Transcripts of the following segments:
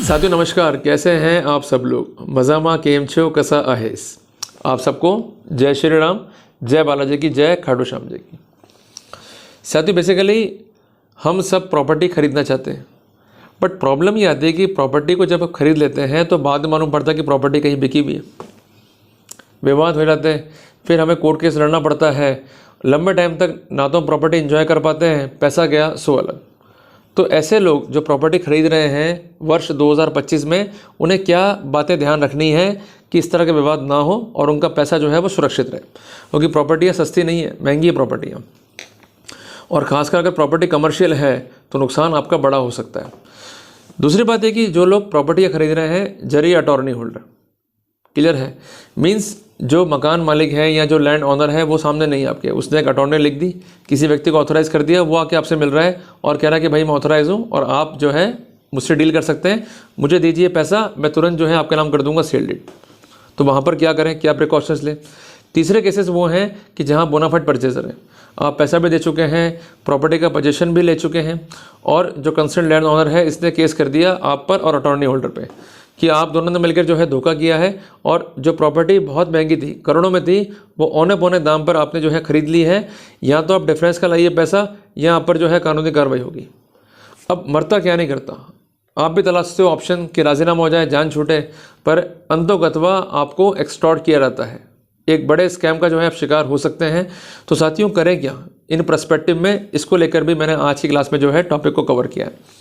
साथियों नमस्कार, कैसे हैं आप सब लोग। मजामा केम छो कसा आहेस। आप सबको जय श्री राम, जय बालाजी की, जय खाटू श्याम जी की। साथियों बेसिकली हम सब प्रॉपर्टी खरीदना चाहते हैं, बट प्रॉब्लम ये आती है कि प्रॉपर्टी को जब आप खरीद लेते हैं तो बाद में मालूम पड़ता है कि प्रॉपर्टी कहीं बिकी भी है, विवाद हो जाते हैं, फिर हमें कोर्ट केस लड़ना पड़ता है, लंबे टाइम तक ना तो प्रॉपर्टी एंजॉय कर पाते हैं, पैसा गया सो अलग। तो ऐसे लोग जो प्रॉपर्टी खरीद रहे हैं वर्ष 2025 में, उन्हें क्या बातें ध्यान रखनी है कि इस तरह के विवाद ना हो और उनका पैसा जो है वो सुरक्षित रहे, क्योंकि प्रॉपर्टियाँ सस्ती नहीं है, महंगी है प्रॉपर्टियाँ, और ख़ासकर अगर प्रॉपर्टी कमर्शियल है तो नुकसान आपका बड़ा हो सकता है। दूसरी बात है कि जो लोग प्रॉपर्टियाँ खरीद रहे हैं जरिए अटॉर्नी होल्डर, क्लियर है, मीन्स जो मकान मालिक है या जो लैंड ऑनर है वो सामने नहीं आपके, उसने एक अटॉर्नी लिख दी, किसी व्यक्ति को ऑथराइज़ कर दिया, वो आके आपसे मिल रहा है और कह रहा है कि भाई मैं ऑथराइज़ हूँ और आप जो है मुझसे डील कर सकते हैं, मुझे दीजिए पैसा, मैं तुरंत जो है आपके नाम कर दूंगा सेल डीड। तो वहाँ पर क्या करें, क्या प्रिकॉशंस लें। तीसरे केसेस वो हैं कि जहाँ बोनाफाइड परचेजर है, आप पैसा भी दे चुके हैं, प्रॉपर्टी का पोजीशन भी ले चुके हैं, और जो कंसर्न लैंड ऑनर है इसने केस कर दिया आप पर और अटॉर्नी होल्डर पे कि आप दोनों ने मिलकर जो है धोखा किया है, और जो प्रॉपर्टी बहुत महंगी थी, करोड़ों में थी, वो औने पौने दाम पर आपने जो है खरीद ली है। या तो आप डिफरेंस का लाइए पैसा, या आप पर जो है कानूनी कार्रवाई होगी। अब मरता क्या नहीं करता, आप भी तलाशते हो ऑप्शन कि राजीनामा हो जाए, जान छूटे, पर अंतोगत्वा आपको एक्सटॉर्ट किया जाता है। एक बड़े स्कैम का जो है आप शिकार हो सकते हैं। तो साथियों करें क्या इन पर्सपेक्टिव में, इसको लेकर भी मैंने आज की क्लास में जो है टॉपिक को कवर किया है।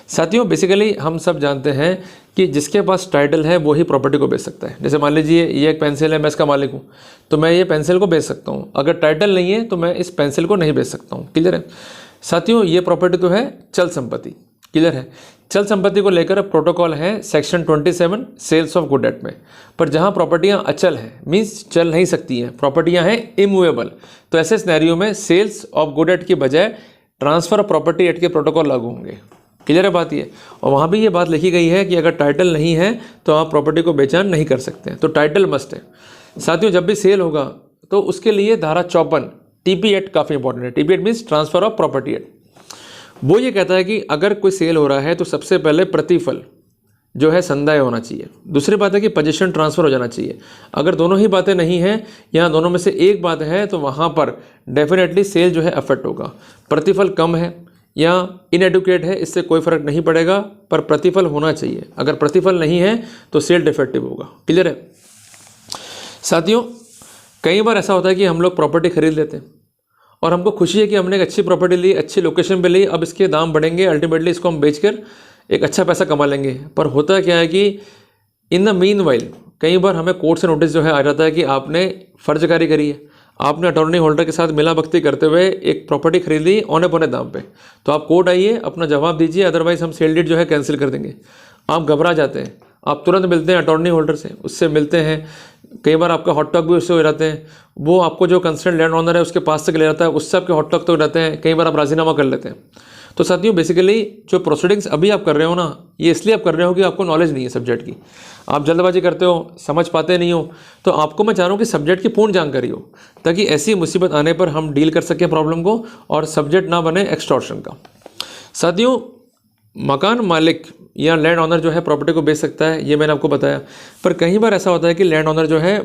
साथियों बेसिकली हम सब जानते हैं कि जिसके पास टाइटल है वो ही प्रॉपर्टी को बेच सकता है। जैसे मान लीजिए ये एक पेंसिल है, मैं इसका मालिक हूँ, तो मैं ये पेंसिल को बेच सकता हूँ। अगर टाइटल नहीं है तो मैं इस पेंसिल को नहीं बेच सकता हूँ, क्लियर है। साथियों ये प्रॉपर्टी तो है चल संपत्ति, क्लियर है। चल संपत्ति को लेकर प्रोटोकॉल है section 27 sales of good act में। पर जहाँ प्रॉपर्टियाँ अचल हैं, मीन्स चल नहीं सकती हैं, प्रॉपर्टियाँ हैं इमूवेबल, तो ऐसे सिनेरियो में सेल्स ऑफ गुड एक्ट की बजाय ट्रांसफर ऑफ प्रॉपर्टी एक्ट के प्रोटोकॉल लागू होंगे, क्लियर है बात ये। और वहाँ भी ये बात लिखी गई है कि अगर टाइटल नहीं है तो आप प्रॉपर्टी को बेचान नहीं कर सकते हैं, तो टाइटल मस्ट है। साथियों जब भी सेल होगा तो उसके लिए धारा 54 टीपी एक्ट काफ़ी इंपॉर्टेंट है। TP act means transfer of property act. वो ये कहता है कि अगर कोई सेल हो रहा है तो सबसे पहले प्रतिफल जो है संदाय होना चाहिए। दूसरी बात है कि पोजीशन ट्रांसफ़र हो जाना चाहिए। अगर दोनों ही बातें नहीं हैं या दोनों में से एक बात है तो वहाँ पर डेफिनेटली सेल जो है अफेक्ट होगा। प्रतिफल कम है या इनएडुकेट है, इससे कोई फ़र्क नहीं पड़ेगा, पर प्रतिफल होना चाहिए। अगर प्रतिफल नहीं है तो सेल डिफेक्टिव होगा, क्लियर है। साथियों कई बार ऐसा होता है कि हम लोग प्रॉपर्टी खरीद लेते हैं और हमको खुशी है कि हमने एक अच्छी प्रॉपर्टी ली, अच्छी लोकेशन पे ली, अब इसके दाम बढ़ेंगे, अल्टीमेटली इसको हम बेचकर एक अच्छा पैसा कमा लेंगे। पर होता क्या है कि इन द मीन वाइल कई बार हमें कोर्ट से नोटिस जो है आ जाता है कि आपने फर्जकारी करी है, आपने अटॉर्नी होल्डर के साथ मिला भगती करते हुए एक प्रॉपर्टी खरीद ली औने पौने दाम पे, तो आप कोर्ट आइए, अपना जवाब दीजिए, अदरवाइज़ हम सेल डीड जो है कैंसिल कर देंगे। आप घबरा जाते हैं, आप तुरंत मिलते हैं अटॉर्नी होल्डर से, उससे मिलते हैं, कई बार आपका हॉट टॉक भी उससे हो जाते हैं, वो आपको जो कंसर्न लैंड ऑनर है उसके पास से ले जाता है, उससे आपके हॉट टॉक तो हो जाते हैं, कई बार आप राजीनामा कर लेते हैं। तो साथियों बेसिकली जो प्रोसीडिंग्स अभी आप कर रहे हो ना, ये इसलिए आप कर रहे हो कि आपको नॉलेज नहीं है सब्जेक्ट की, आप जल्दबाजी करते हो, समझ पाते नहीं हो। तो आपको मैं चाह रहा हूँ कि सब्जेक्ट की पूर्ण जानकारी हो, ताकि ऐसी मुसीबत आने पर हम डील कर सकें प्रॉब्लम को और सब्जेक्ट ना बने एक्सटॉर्शन का। साथियों मकान मालिक या लैंड ऑनर जो है प्रॉपर्टी को बेच सकता है, ये मैंने आपको बताया, पर कई बार ऐसा होता है कि लैंड ऑनर जो है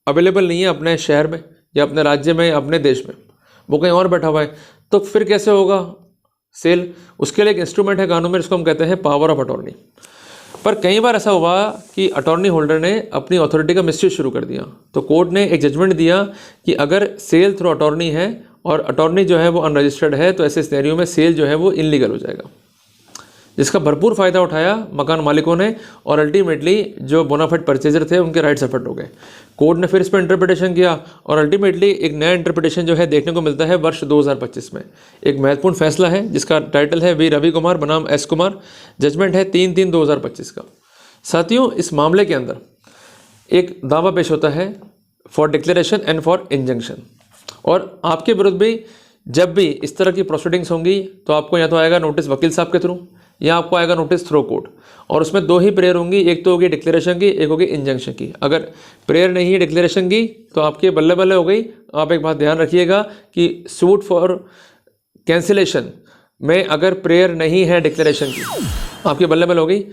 अवेलेबल नहीं है अपने शहर में या अपने राज्य में या अपने देश में, वो कहीं और बैठा हुआ है, तो फिर कैसे होगा सेल। उसके लिए एक इंस्ट्रूमेंट है कानून में, जिसको हम कहते हैं पावर ऑफ अटॉर्नी। पर कई बार ऐसा हुआ कि अटॉर्नी होल्डर ने अपनी अथॉरिटी का मिसयूज शुरू कर दिया, तो कोर्ट ने एक जजमेंट दिया कि अगर सेल थ्रू अटॉर्नी है और अटॉर्नी जो है वो अनरजिस्टर्ड है, तो ऐसे सिनेरियो में सेल जो है वो इनलीगल हो जाएगा, जिसका भरपूर फ़ायदा उठाया मकान मालिकों ने, और अल्टीमेटली जो बोनाफाइड परचेजर थे उनके राइट्स अफेक्ट हो गए। कोर्ट ने फिर इस पर इंटरप्रिटेशन किया और अल्टीमेटली एक नया इंटरप्रिटेशन जो है देखने को मिलता है वर्ष 2025 में। एक महत्वपूर्ण फैसला है जिसका टाइटल है वी रवि कुमार बनाम एस कुमार, जजमेंट है 3/3/2025 का। साथियों इस मामले के अंदर एक दावा पेश होता है for declaration and for injunction, और आपके विरुद्ध भी जब भी इस तरह की प्रोसीडिंग्स होंगी तो आपको या तो आएगा नोटिस वकील साहब के थ्रू या आपको आएगा नोटिस थ्रू कोर्ट, और उसमें दो ही प्रेयर होंगी, एक तो होगी डिक्लेरेशन की, एक होगी इंजंक्शन की। अगर प्रेयर नहीं है डिक्लेरेशन की तो आपकी बल्ले बल्ले हो गई। आप एक बात ध्यान रखिएगा कि सूट फॉर कैंसिलेशन में अगर प्रेयर नहीं है डिक्लेरेशन की, आपकी बल्ले बल्ले हो गई।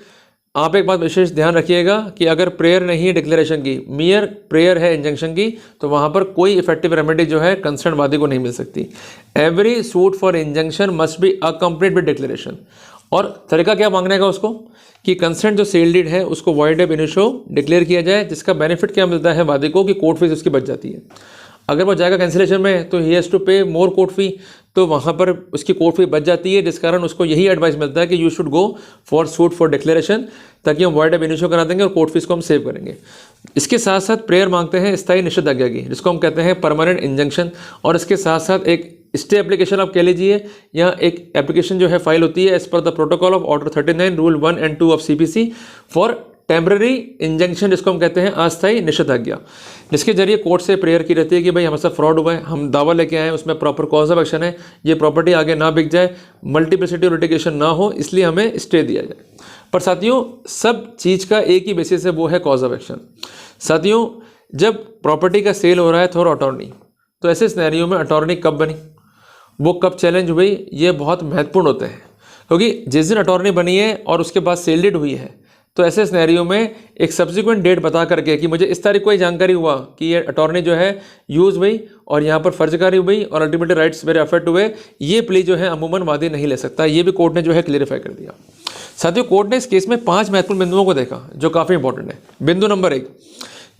आप एक बात विशेष ध्यान रखिएगा कि अगर प्रेयर नहीं है डिक्लेरेशन की, मियर प्रेयर है इंजंक्शन की, तो वहाँ पर कोई इफेक्टिव रेमेडी जो है कंसर्न वादी को नहीं मिल सकती। Every suit for injunction must be accompanied with declaration. और तरीका क्या मांगने का उसको कि कंसर्न जो सेल डीड है उसको वॉइड एब इनिशियो डिक्लेयर किया जाए, जिसका बेनिफिट क्या मिलता है वादी को कि कोर्ट फीस उसकी बच जाती है। अगर वो जाएगा कैंसिलेशन में तो ही हैज़ टू पे मोर कोर्ट फी, तो वहाँ पर उसकी कोर्ट फी बच जाती है, जिस कारण उसको यही एडवाइस मिलता है कि you should go for suit for declaration, ताकि हम वॉइड एब इनिशियो करा देंगे और कोर्ट फीस को हम सेव करेंगे। इसके साथ साथ प्रेयर मांगते हैं स्थायी निषेधाज्ञा की, जिसको हम कहते हैं परमानेंट इंजंक्शन, और इसके साथ साथ एक स्टे एप्लीकेशन आप कह लीजिए, या एक एप्लीकेशन जो है फाइल होती है as per the protocol of order 39 rule 1 and 2 of CPC for temporary injunction, जिसको हम कहते हैं अस्थायी निषेधाज्ञा, जिसके जरिए कोर्ट से प्रेयर की रहती है कि भाई हमारे साथ फ्रॉड हुआ है, हम दावा लेके आए हैं, उसमें प्रॉपर कॉज ऑफ एक्शन है, ये प्रॉपर्टी आगे ना बिक जाए, मल्टीप्लिसिटी ऑफ लिटिगेशन ना हो, इसलिए हमें स्टे दिया जाए। पर साथियों सब चीज़ का एक ही बेसिस है, वो है कॉज ऑफ एक्शन। साथियों जब प्रॉपर्टी का सेल हो रहा है थोड़ा अटॉर्नी, तो ऐसे सिनेरियो में अटॉर्नी कब बनी, वो कब चैलेंज हुई, ये बहुत महत्वपूर्ण होते हैं, क्योंकि जिस दिन अटॉर्नी बनी है और उसके बाद सेल डीड हुई है, तो ऐसे सिनेरियो में एक सब्सिक्वेंट डेट बता करके कि मुझे इस तारीख को ही जानकारी हुआ कि ये अटॉर्नी जो है यूज़ हुई और यहाँ पर फर्जकारी हुई और अल्टीमेटली राइट्स मेरे अफेक्ट हुए, ये प्ली जो है अमूमन वादी नहीं ले सकता। ये भी कोर्ट ने जो है क्लियरिफाई कर दिया। साथियों कोर्ट ने इस केस में 5 महत्वपूर्ण बिंदुओं को देखा जो काफ़ी इंपॉर्टेंट है। बिंदु नंबर 1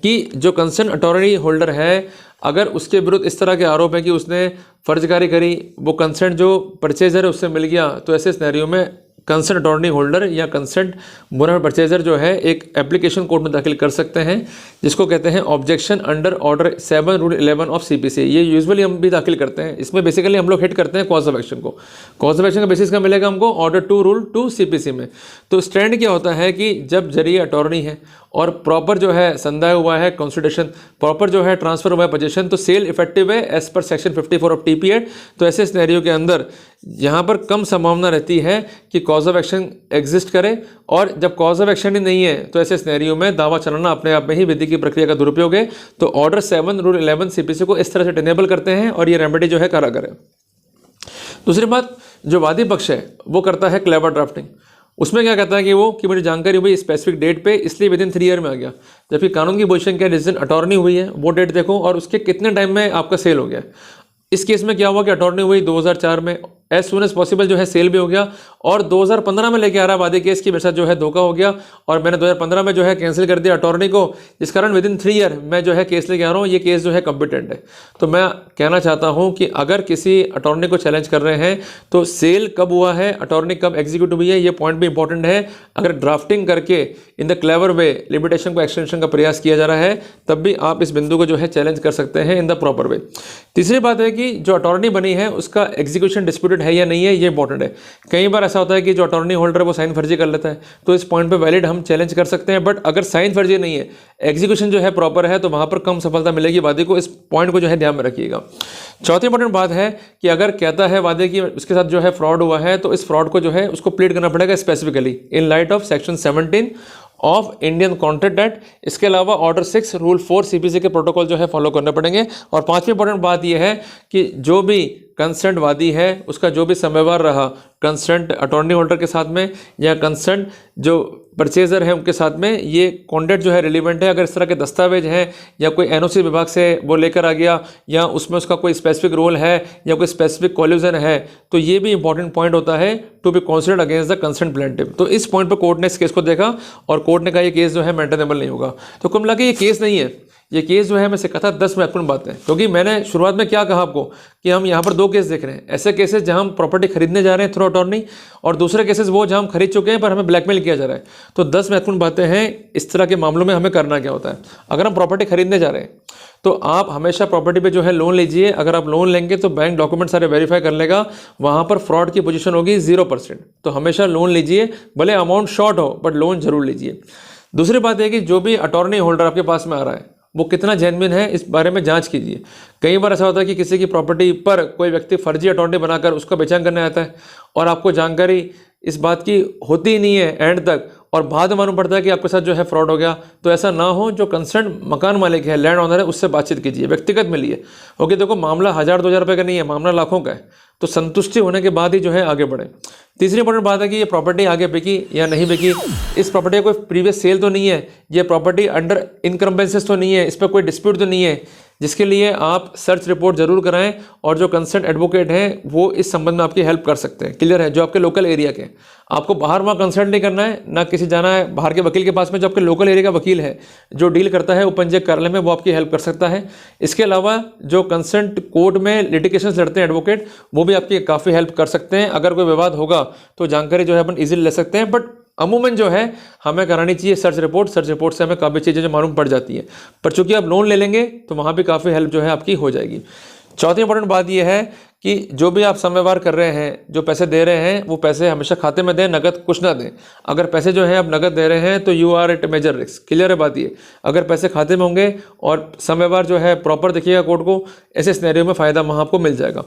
कि जो कंसर्न अटॉर्नी होल्डर है, अगर उसके विरुद्ध इस तरह के आरोप है कि उसने फर्जकारी करी, वो कंसर्न जो परचेजर है उससे मिल गया, तो ऐसे सिनेरियो में कंसर्न अटॉर्नी होल्डर या कंसर्न बोनर परचेजर जो है एक एप्लीकेशन कोर्ट में दाखिल कर सकते हैं, जिसको कहते हैं objection under order 7 rule 11 of CPC. ये यूजुअली हम भी दाखिल करते हैं। इसमें बेसिकली हम लोग हिट करते हैं कॉज ऑफ एक्शन को। कॉज ऑफ एक्शन का बेसिस का मिलेगा हमको ऑर्डर 2 रूल 2 सीपीसी में। तो स्टैंड क्या होता है कि जब जरिए अटॉर्नी है और प्रॉपर जो है संदाय हुआ है कंसोलिडेशन, प्रॉपर जो है ट्रांसफर हुआ है पोजीशन, तो सेल इफेक्टिव है as per section 54 of TP act. तो ऐसे सिनेरियो के अंदर यहाँ पर कम संभावना रहती है कि कॉज ऑफ एक्शन एग्जिस्ट करे, और जब कॉज ऑफ एक्शन ही नहीं है तो ऐसे सिनेरियो में दावा चलाना अपने आप में ही विधि की प्रक्रिया का दुरुपयोग है। तो ऑर्डर 7 रूल 11 सीपीसी को इस तरह से इनेबल करते हैं और ये रेमेडी जो है कारागर है। दूसरी बात, जो वादी पक्ष है वो करता है क्लेवर ड्राफ्टिंग। उसमें क्या कहता है कि वो कि मुझे जानकारी हुई स्पेसिफिक डेट पे, इसलिए विदिन 3 ईयर में आ गया। जबकि कानून की पोजीशन क्या है, जिस दिन अटॉर्नी हुई है वो डेट देखो और उसके कितने टाइम में आपका सेल हो गया। इस केस में क्या हुआ कि अटॉर्नी हुई 2004 में, एज सुन एज पॉसिबल जो है सेल भी हो गया, और 2015 में लेके आ रहा वादी केस की मेरे साथ जो है धोखा हो गया और मैंने 2015 में जो है कैंसिल कर दिया अटॉर्नी को, जिस कारण विदिन 3 ईयर मैं जो है केस लेके आ रहा हूँ। ये केस जो है कॉम्पिटेंट है। तो मैं कहना चाहता हूँ कि अगर किसी अटॉर्नी को चैलेंज कर रहे हैं तो सेल कब हुआ है, अटॉर्नी कब एग्जीक्यूट हुई है, ये पॉइंट भी इंपॉर्टेंट है। अगर ड्राफ्टिंग करके in the clever way limitation को एक्सटेंशन का प्रयास किया जा रहा है, तब भी आप इस बिंदु को जो है चैलेंज कर सकते हैं इन द प्रॉपर वे। तीसरी बात है कि जो अटॉर्नी बनी है उसका एग्जीक्यूशन डिस्प्यूटेड है या नहीं है, ये इंपॉर्टेंट है। कई बार ऐसा होता है कि जो अटॉर्नी होल्डर है वो साइन फर्जी कर लेता है, तो इस पॉइंट पे वैलिड हम चैलेंज कर सकते हैं। बट अगर साइन फर्जी नहीं है, एग्जीक्यूशन जो है प्रॉपर है, तो वहां पर कम सफलता मिलेगी वादी को। इस पॉइंट को जो है ध्यान में रखिएगा। चौथी इंपॉर्टेंट बात है कि अगर कहता है वादी कि उसके साथ जो है फ्रॉड हुआ है, तो इस फ्रॉड को जो है उसको प्लीड करना पड़ेगा specifically in light of section 17 of Indian contract act. इसके अलावा ऑर्डर 6 रूल 4 सीपीसी के प्रोटोकॉल जो है फॉलो करने पड़ेंगे। और पांचवी इंपॉर्टेंट बात यह है कि जो भी कंसर्न वादी है उसका जो भी समयवार रहा कंसर्न अटॉर्नी होल्डर के साथ में या कंसर्न जो परचेजर है उनके साथ में, ये कॉन्ट्रैक्ट जो है रिलीवेंट है। अगर इस तरह के दस्तावेज हैं या कोई एनओसी विभाग से वो लेकर आ गया या उसमें उसका कोई स्पेसिफिक रोल है या कोई स्पेसिफिक कोल्यूजन है, तो ये भी इंपॉर्टेंट पॉइंट होता है to be considered against the concern plaintiff. तो इस पॉइंट पर कोर्ट ने इस केस को देखा और कोर्ट ने कहा ये केस जो है मेंटेनेबल नहीं होगा। तो कुल मिला के ये केस नहीं है, ये केस जो है मैं से कहा था 10 महत्वपूर्ण बातें। क्योंकि मैंने शुरुआत में क्या कहा आपको कि हम यहाँ पर 2 केस देख रहे हैं, ऐसे केसेस जहाँ हम प्रॉपर्टी खरीदने जा रहे हैं थ्रू अटॉर्नी, और दूसरे केसेस वो जहाँ हम खरीद चुके हैं पर हमें ब्लैकमेल किया जा रहा है। तो 10 महत्वपूर्ण बातें हैं इस तरह के मामलों में हमें करना क्या होता है। अगर हम प्रॉपर्टी खरीदने जा रहे हैं तो आप हमेशा प्रॉपर्टी पे जो है लोन लीजिए। अगर आप लोन लेंगे तो बैंक डॉक्यूमेंट सारे वेरीफाई कर लेगा, वहाँ पर फ्रॉड की पोजीशन होगी 0%। तो हमेशा लोन लीजिए, भले अमाउंट शॉर्ट हो बट लोन जरूर लीजिए। दूसरी बात है कि जो भी अटॉर्नी होल्डर आपके पास में आ रहा है वो कितना जेन्युइन है, इस बारे में जांच कीजिए। कई बार ऐसा होता है कि किसी की प्रॉपर्टी पर कोई व्यक्ति फर्जी अटॉर्नी बनाकर उसका बेचान करने आता है और आपको जानकारी इस बात की होती ही नहीं है एंड तक, और बाद में मालूम पड़ता है कि आपके साथ जो है फ्रॉड हो गया। तो ऐसा ना हो, जो कंसर्न मकान मालिक है, लैंड ऑनर है, उससे बातचीत कीजिए, व्यक्तिगत मिलिए। ओके, देखो मामला 1000-2000 रुपये का नहीं है, मामला लाखों का है। तो संतुष्टि होने के बाद ही जो है आगे बढ़े। तीसरी इंपॉर्टेंट बात है कि ये प्रॉपर्टी आगे बिकी या नहीं बिकी, इस प्रॉपर्टी का कोई प्रीवियस सेल तो नहीं है, ये प्रॉपर्टी अंडर इनकम्बेंसेस तो नहीं है, इस पर कोई डिस्प्यूट तो नहीं है, जिसके लिए आप सर्च रिपोर्ट जरूर कराएं और जो कंसर्न एडवोकेट हैं वो इस संबंध में आपकी हेल्प कर सकते हैं। क्लियर है? जो आपके लोकल एरिया के, आपको बाहर वहाँ कंसल्ट नहीं करना है, ना किसी जाना है बाहर के वकील के पास में। जो आपके लोकल एरिया का वकील है जो डील करता है उपपंजीयक कार्यालय में, वो आपकी हेल्प कर सकता है। इसके अलावा जो कंसर्ट कोर्ट में लिटिगेशन लड़ते हैं एडवोकेट, वो भी आपकी काफ़ी हेल्प कर सकते हैं। अगर कोई विवाद होगा तो जानकारी जो है अपन ईजिली ले सकते हैं। बट अमूमन जो है हमें करानी चाहिए सर्च रिपोर्ट से हमें काफ़ी चीज़ें जो मालूम पड़ जाती है। पर चूंकि आप लोन ले लेंगे तो वहाँ भी काफ़ी हेल्प जो है आपकी हो जाएगी। चौथी इंपॉर्टेंट बात यह है कि जो भी आप समव्यवहार कर रहे हैं, जो पैसे दे रहे हैं, वो पैसे हमेशा खाते में दें, नगद कुछ ना दें। अगर पैसे जो है आप नगद दे रहे हैं तो you are at major risk. Clear है बात ये? अगर पैसे खाते में होंगे और समव्यवहार जो है प्रॉपर देखिएगा कोर्ट को, ऐसे सिनेरियो में फ़ायदा वहाँ आपको मिल जाएगा।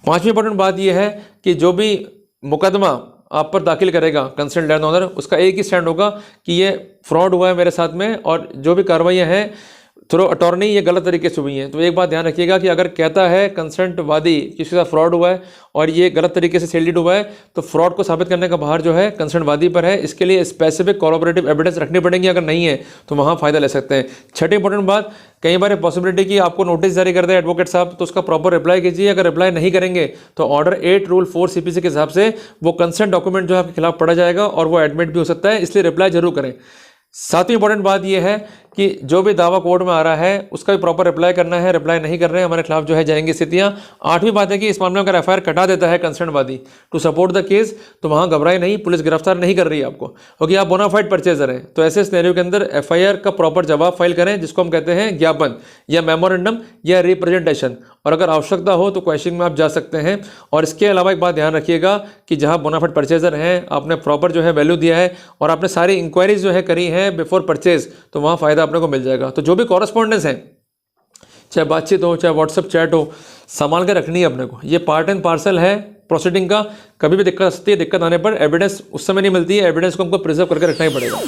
पाँचवीं इंपॉर्टेंट बात यह है कि जो भी मुकदमा आप पर दाखिल करेगा कंसर्न लैंड ओनर, उसका एक ही स्टैंड होगा कि ये फ्रॉड हुआ है मेरे साथ में, और जो भी कार्रवाइयाँ हैं थ्रू अटॉर्नी ये गलत तरीके से हुई हैं। तो एक बात ध्यान रखिएगा कि अगर कहता है कंसर्ट वादी कि इसके साथ फ्रॉड हुआ है और ये गलत तरीके से सेल डीड हुआ है, तो फ्रॉड को साबित करने का बाहर जो है कंसर्ट वादी पर है। इसके लिए स्पेसिफिक कोऑपरेटिव एविडेंस रखनी पड़ेंगी, अगर नहीं है तो वहाँ फ़ायदा ले सकते हैं। छठी इंपॉर्टेंट बात, कई बार पॉसिबिलिटी कि आपको नोटिस जारी कर दे एडवोकेट साहब, तो उसका प्रॉपर रिप्लाई कीजिए। अगर रिप्लाई नहीं करेंगे तो ऑर्डर 8 रूल 4 CPC के हिसाब से वो कंसर्ट डॉक्यूमेंट जो है आपके खिलाफ पढ़ा जाएगा और वो एडमिट भी हो सकता है, इसलिए रिप्लाई जरूर करें। सातवीं इंपॉर्टेंट बात यह है कि जो भी दावा कोर्ट में आ रहा है उसका भी प्रॉपर रिप्लाई करना है। रिप्लाई नहीं कर रहे हैं हमारे खिलाफ जो है जाएंगी स्थितियां। आठवीं बात है कि इस मामले में अगर FIR कटा देता है कंसर्न वादी टू सपोर्ट द केस, तो वहां घबराए नहीं, पुलिस गिरफ्तार नहीं कर रही है आपको, क्योंकि आप बोनाफाइड परचेजर हैं। तो ऐसे सिनेरियो के अंदर FIR का प्रॉपर जवाब फाइल करें, जिसको हम कहते हैं ज्ञापन या मेमोरेंडम या रिप्रेजेंटेशन, और अगर आवश्यकता हो तो क्वेश्चनिंग में आप जा सकते हैं। और इसके अलावा एक बात ध्यान रखिएगा कि जहां बोनाफाइड परचेजर हैं, आपने प्रॉपर जो है वैल्यू दिया है और आपने सारी इंक्वायरीज जो है करी है बिफोर परचेज, तो वहाँ फ़ायदा अपने को मिल जाएगा। तो जो भी कॉरेस्पॉन्डेंस है, चाहे बातचीत हो चाहे व्हाट्सएप चैट हो, संभाल के रखनी है अपने को। ये पार्ट एंड पार्सल है प्रोसीडिंग का। कभी भी दिक्कत आ सकती है, दिक्कत आने पर एविडेंस उस समय नहीं मिलती है, एविडेंस को हमको प्रिजर्व करके रखना ही पड़ेगा।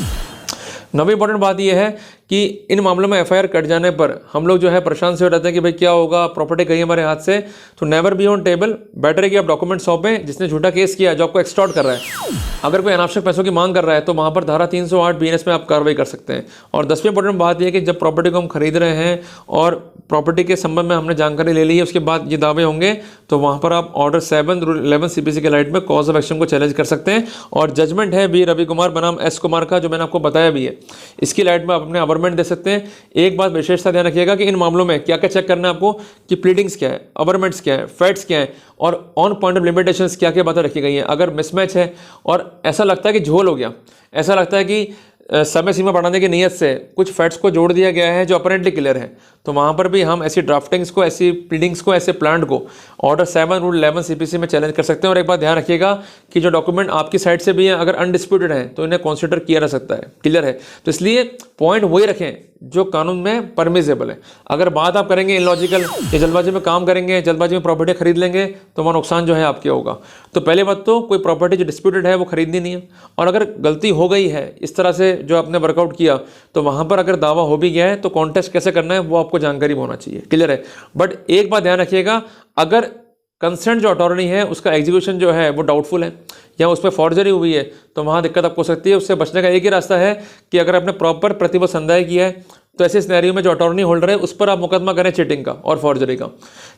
नवी इंपॉर्टेंट बात यह है कि इन मामलों में FIR कट जाने पर हम लोग जो है परेशान से हो जाते हैं कि भाई क्या होगा, प्रॉपर्टी गई हमारे हाथ से। तो never be on table, better है कि आप डॉक्यूमेंट सौंपें जिसने झूठा केस किया, जो आपको एक्सटॉर्ट कर रहा है। अगर कोई अनावश्यक पैसों की मांग कर रहा है तो वहाँ पर धारा 308 BNS में आप कार्रवाई कर सकते हैं। और 10वीं इंपॉर्टेंट बात यह है कि जब प्रॉपर्टी को हम खरीद रहे हैं और प्रॉपर्टी के संबंध में हमने जानकारी ले ली है, उसके बाद ये दावे होंगे, तो वहाँ पर आप ऑर्डर 7 रूल 11 CPC के लाइट में कॉज ऑफ एक्शन को चैलेंज कर सकते हैं। और जजमेंट है B रवि कुमार बनाम S कुमार का, जो मैंने आपको बताया भी है, इसकी लाइट में आप अपने अवरमेंट दे सकते हैं। एक बात विशेषता ध्यान रखिएगा कि इन मामलों में क्या क्या चेक करना है आपको, कि प्लीडिंग्स क्या है, अवरमेंट्स क्या है, फैक्ट्स क्या है, और ऑन पॉइंट ऑफ लिमिटेशंस क्या क्या बातें रखी गई हैं। अगर मिसमैच है और ऐसा लगता है कि झोल हो गया, ऐसा लगता है कि समय सीमा बढ़ाने की नीयत से कुछ फैक्ट्स को जोड़ दिया गया है जो अपरेंटली क्लियर है, तो वहाँ पर भी हम ऐसी ड्राफ्टिंग्स को, ऐसी प्लीडिंग्स को, ऐसे प्लांट को ऑर्डर 7 रूल 11 CPC में चैलेंज कर सकते हैं। और एक बात ध्यान रखिएगा कि जो डॉक्यूमेंट आपकी साइड से भी हैं, अगर अनडिस्प्यूटेड हैं तो इन्हें कंसीडर किया जा सकता है। क्लियर है? तो इसलिए पॉइंट वही रखें जो कानून में परमिसेबल है। अगर बात आप करेंगे इलॉजिकल या जल्दबाजी में काम करेंगे, जल्दबाजी में प्रॉपर्टी खरीद लेंगे, तो वहाँ नुकसान जो है आपके होगा। तो पहले बात तो कोई प्रॉपर्टी जो डिस्प्यूटेड है वो खरीदनी नहीं है। और अगर गलती हो गई है इस तरह से जो आपने वर्कआउट किया, तो वहाँ पर अगर दावा हो भी गया है तो कॉन्टेस्ट कैसे करना है वो आपको जानकारी होना चाहिए। क्लियर है? बट एक बात ध्यान रखिएगा, अगर कंसर्न जो अटॉर्नी है उसका एग्जीक्यूशन जो है वो डाउटफुल है या उस पर फॉर्जरी हुई है, तो वहाँ दिक्कत आपको हो सकती है। उससे बचने का एक ही रास्ता है कि अगर आपने प्रॉपर प्रतिबद्ध संदेह किया है, तो ऐसे सिनेरियो में जो अटॉर्नी होल्डर है उस पर आप मुकदमा करें चीटिंग का और फॉर्जरी का,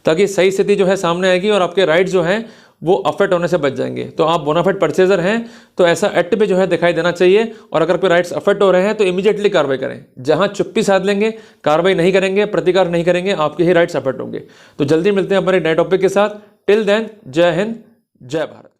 ताकि सही स्थिति जो है सामने आएगी और आपके राइट जो हैं वो अफेक्ट होने से बच जाएंगे। तो आप बोनाफाइड परचेजर हैं तो ऐसा एक्ट पे जो है दिखाई देना चाहिए। और अगर कोई राइट्स अफेक्ट हो रहे हैं तो इमीडिएटली कार्रवाई करें। जहां चुप्पी साध लेंगे, कार्रवाई नहीं करेंगे, प्रतिकार नहीं करेंगे, आपके ही राइट्स अफेक्ट होंगे। तो जल्दी मिलते हैं हमारे नए टॉपिक के साथ। टिल देन, जय हिंद, जय भारत।